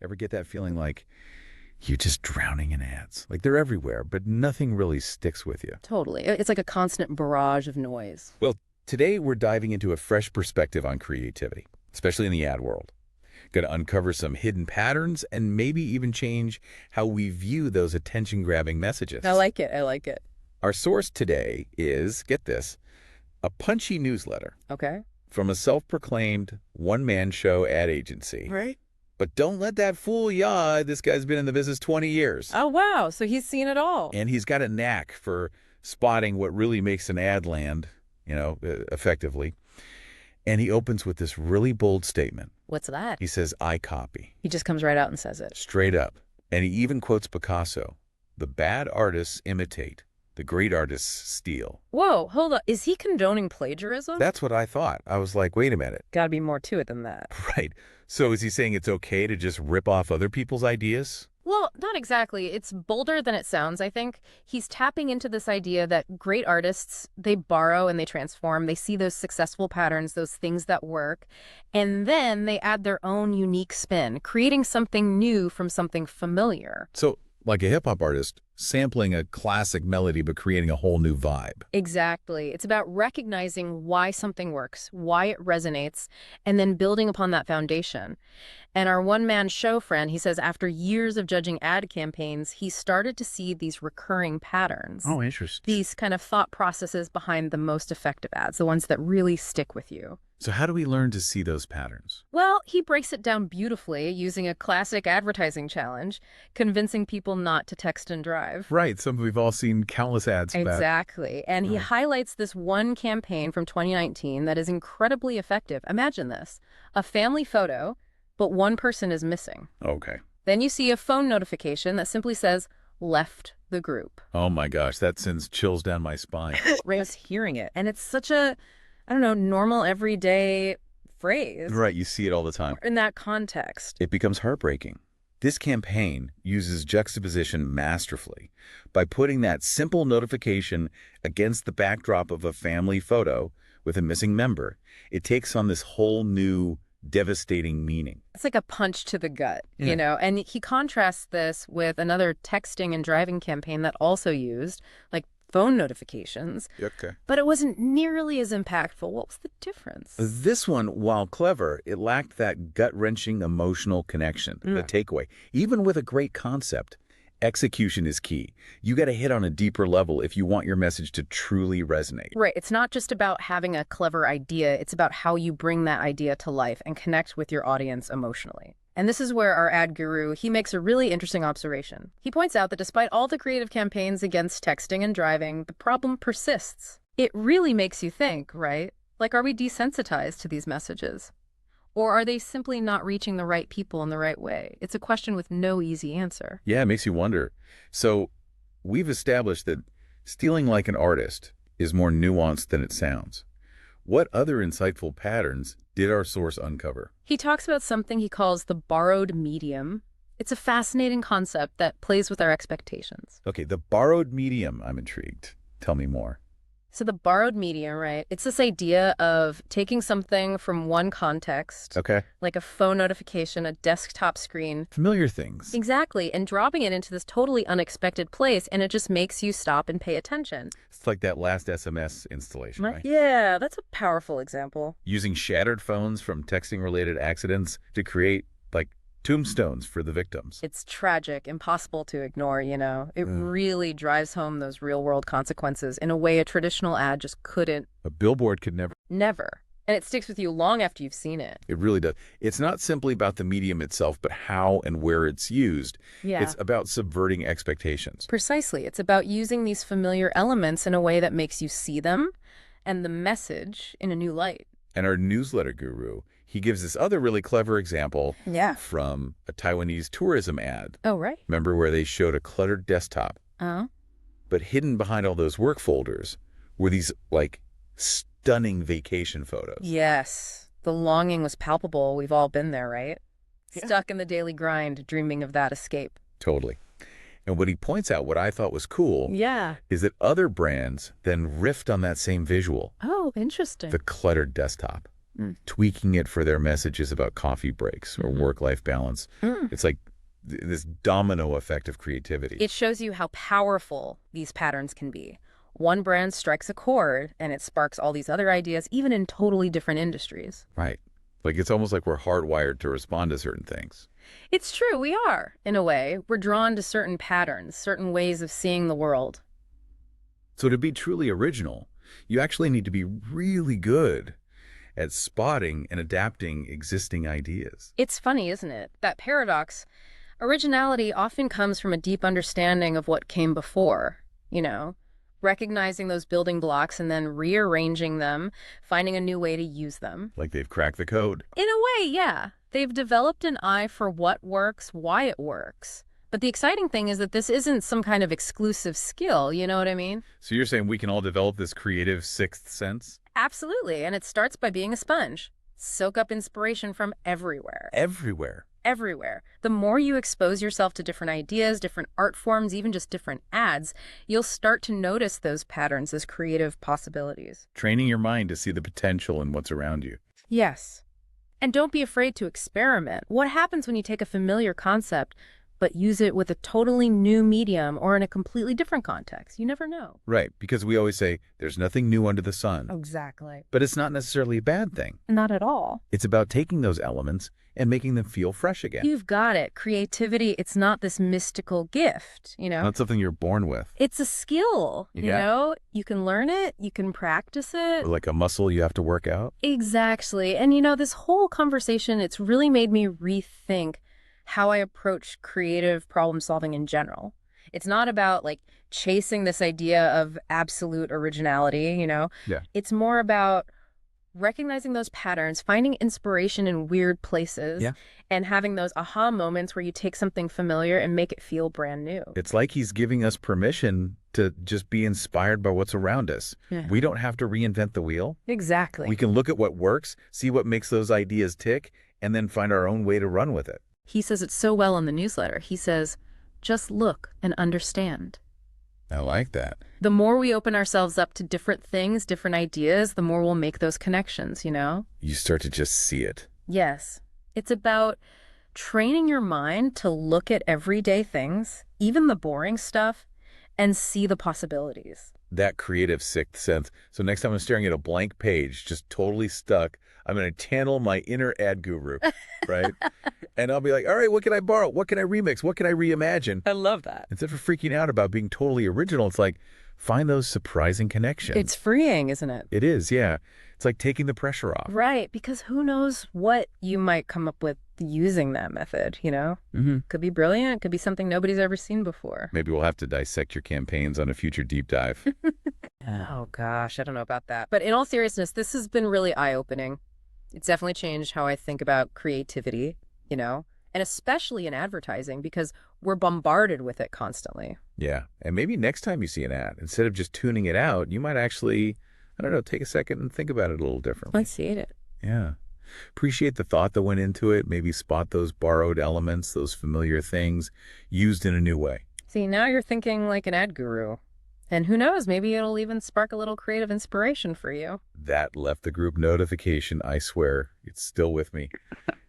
Ever get that feeling like you're just drowning in ads? Like they're everywhere, but nothing really sticks with you. Totally. It's like a constant barrage of noise. Well, today we're diving into a fresh perspective on creativity, especially in the ad world. Going to uncover some hidden patterns and maybe even change how we view those attention-grabbing messages. I like it. I like it. Our source today is, get this, a punchy newsletter Okay. from a self-proclaimed one-man show ad agency. Right. But don't let that fool ya. This guy's been in the business 20 years. Oh, wow. So he's seen it all. And he's got a knack for spotting what really makes an ad land, effectively. And he opens with this really bold statement. What's that? He says, I copy. He just comes right out and says it. Straight up. And he even quotes Picasso. The bad artists imitate. The great artists steal. Whoa, hold on. Is he condoning plagiarism? That's what I thought. I was like, wait a minute. Gotta be more to it than that. Right. So is he saying it's okay to just rip off other people's ideas? Well, not exactly. It's bolder than it sounds, I think. He's tapping into this idea that great artists, they borrow and they transform. They see those successful patterns, those things that work, and then they add their own unique spin, creating something new from something familiar. So, like a hip-hop artist, sampling a classic melody but creating a whole new vibe. Exactly. It's about recognizing why something works, why it resonates, and then building upon that foundation. And our one-man show friend, he says after years of judging ad campaigns, he started to see these recurring patterns. Oh, interesting. These kind of thought processes behind the most effective ads, the ones that really stick with you. So how do we learn to see those patterns? Well, he breaks it down beautifully using a classic advertising challenge, convincing people not to text and drive. Right. We've all seen countless ads about. Exactly. And he highlights this one campaign from 2019 that is incredibly effective. Imagine this, a family photo, but one person is missing. Okay. Then you see a phone notification that simply says, left the group. Oh my gosh, that sends chills down my spine. Ray was hearing it. And it's such a, I don't know, normal, everyday phrase. Right, you see it all the time. In that context. It becomes heartbreaking. This campaign uses juxtaposition masterfully by putting that simple notification against the backdrop of a family photo with a missing member. It takes on this whole new devastating meaning. It's like a punch to the gut, Yeah. And he contrasts this with another texting and driving campaign that also used, like, phone notifications. Okay. But it wasn't nearly as impactful. What was the difference? This one, while clever, it lacked that gut-wrenching emotional connection, the takeaway. Even with a great concept, execution is key. You got to hit on a deeper level if you want your message to truly resonate. Right. It's not just about having a clever idea. It's about how you bring that idea to life and connect with your audience emotionally. And this is where our ad guru, he makes a really interesting observation. He points out that despite all the creative campaigns against texting and driving, the problem persists. It really makes you think, right? Like, are we desensitized to these messages? Or are they simply not reaching the right people in the right way? It's a question with no easy answer. Yeah, it makes you wonder. So we've established that stealing like an artist is more nuanced than it sounds. What other insightful patterns did our source uncover? He talks about something he calls the borrowed medium. It's a fascinating concept that plays with our expectations. Okay, the borrowed medium, I'm intrigued. Tell me more. So the borrowed medium, right? It's this idea of taking something from one context, Okay. like a phone notification, a desktop screen. Familiar things. Exactly, and dropping it into this totally unexpected place, and it just makes you stop and pay attention. It's like that last SMS installation, right? Yeah, that's a powerful example. Using shattered phones from texting-related accidents to create, like, tombstones for the victims. It's tragic, impossible to ignore, It really drives home those real-world consequences in a way a traditional ad just couldn't. A billboard could never. Never. And it sticks with you long after you've seen it. It really does. It's not simply about the medium itself, but how and where it's used. Yeah. It's about subverting expectations. Precisely. It's about using these familiar elements in a way that makes you see them and the message in a new light. And our newsletter guru, he gives this other really clever example from a Taiwanese tourism ad. Oh, right. Remember where they showed a cluttered desktop, Oh. but hidden behind all those work folders were these, like, stunning vacation photos. Yes. The longing was palpable. We've all been there, right? Yeah. Stuck in the daily grind, dreaming of that escape. Totally. And what he points out, what I thought was cool, Yeah. is that other brands then riffed on that same visual, Oh, interesting. the cluttered desktop. tweaking it for their messages about coffee breaks or work-life balance. It's like this domino effect of creativity. It shows you how powerful these patterns can be. One brand strikes a chord, and it sparks all these other ideas, even in totally different industries. Right. Like it's almost like we're hardwired to respond to certain things. It's true, we are, in a way. We're drawn to certain patterns, certain ways of seeing the world. So to be truly original, you actually need to be really good at spotting and adapting existing ideas. It's funny, isn't it? That paradox. Originality often comes from a deep understanding of what came before, recognizing those building blocks and then rearranging them, finding a new way to use them. Like they've cracked the code. In a way, yeah. They've developed an eye for what works, why it works. But the exciting thing is that this isn't some kind of exclusive skill, you know what I mean? So you're saying we can all develop this creative sixth sense? Absolutely, and it starts by being a sponge. Soak up inspiration from everywhere. Everywhere. Everywhere. The more you expose yourself to different ideas, different art forms, even just different ads, you'll start to notice those patterns as creative possibilities. Training your mind to see the potential in what's around you. Yes. And don't be afraid to experiment. What happens when you take a familiar concept but use it with a totally new medium or in a completely different context? You never know. Right, because we always say there's nothing new under the sun. Exactly. But it's not necessarily a bad thing. Not at all. It's about taking those elements and making them feel fresh again. You've got it. Creativity, it's not this mystical gift, Not something you're born with. It's a skill, you know? You can learn it, you can practice it. Or like a muscle you have to work out. Exactly. And this whole conversation, it's really made me rethink how I approach creative problem solving in general. It's not about chasing this idea of absolute originality, Yeah. It's more about recognizing those patterns, finding inspiration in weird places, and having those aha moments where you take something familiar and make it feel brand new. It's like he's giving us permission to just be inspired by what's around us. Yeah. We don't have to reinvent the wheel. Exactly. We can look at what works, see what makes those ideas tick, and then find our own way to run with it. He says it so well in the newsletter. He says, just look and understand. I like that. The more we open ourselves up to different things, different ideas, the more we'll make those connections, You start to just see it. Yes. It's about training your mind to look at everyday things, even the boring stuff, and see the possibilities. That creative sixth sense. So next time I'm staring at a blank page, just totally stuck, I'm going to channel my inner ad guru, right? And I'll be like, all right, what can I borrow? What can I remix? What can I reimagine? I love that. Instead of freaking out about being totally original, it's like, find those surprising connections. It's freeing, isn't it? It is, yeah. It's like taking the pressure off. Right, because who knows what you might come up with using that method, Could be brilliant, could be something nobody's ever seen before. Maybe we'll have to dissect your campaigns on a future deep dive. Oh gosh, I don't know about that. But in all seriousness, this has been really eye-opening. It's definitely changed how I think about creativity, and especially in advertising because we're bombarded with it constantly. Yeah, and maybe next time you see an ad, instead of just tuning it out, you might actually, take a second and think about it a little differently. I see it. Yeah. Appreciate the thought that went into it. Maybe spot those borrowed elements, those familiar things used in a new way. See, now you're thinking like an ad guru. And who knows, maybe it'll even spark a little creative inspiration for you. That left the group notification, I swear. It's still with me.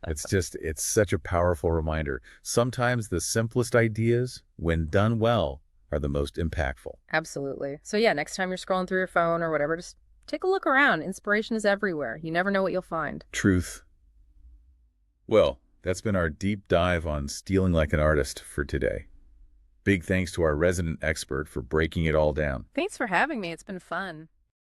It's such a powerful reminder. Sometimes the simplest ideas, when done well, are the most impactful. Absolutely. So yeah, next time you're scrolling through your phone or whatever, just take a look around. Inspiration is everywhere. You never know what you'll find. Truth. Well, that's been our deep dive on stealing like an artist for today. Big thanks to our resident expert for breaking it all down. Thanks for having me. It's been fun.